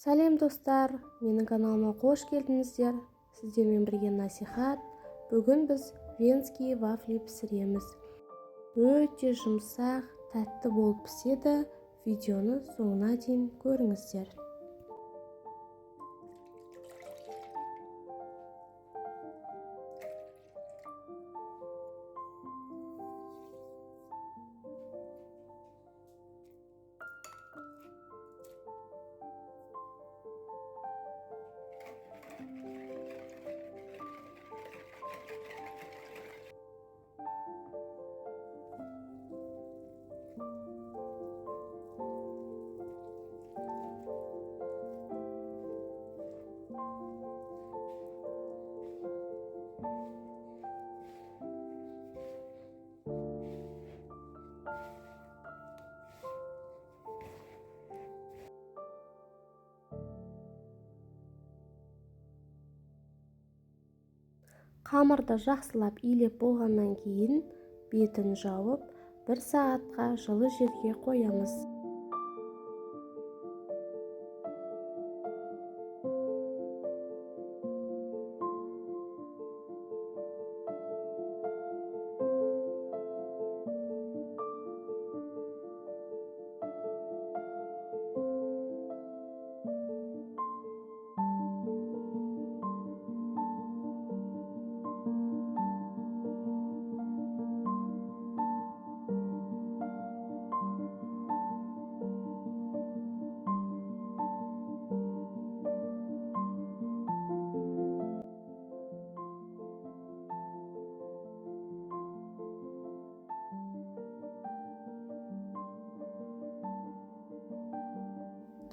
Сәлем достар, менің каналыма қош келдіңіздер. Сіздермен бірге насихат. Бүгін біз венский вафли пісіреміз. Өте жұмсақ, тәтті болып піседі. Видеоны соңына дейін көріңіздер. Қамырды жақсылап илеп болғаннан кейін бетін жауып 1 сағатқа жылы жерге қоямыз.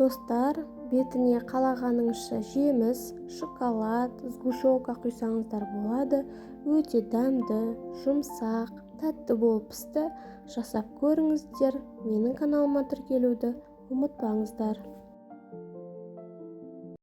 Достар, бетіне қалағаныңызша жеміс, шоколад, сгущенка құйсаңыздар болады. Өте дәмді, жұмсақ, тәтті болып пісті. Жасап көріңіздер. Менің каналыма тіркелуді ұмытпаңыздар.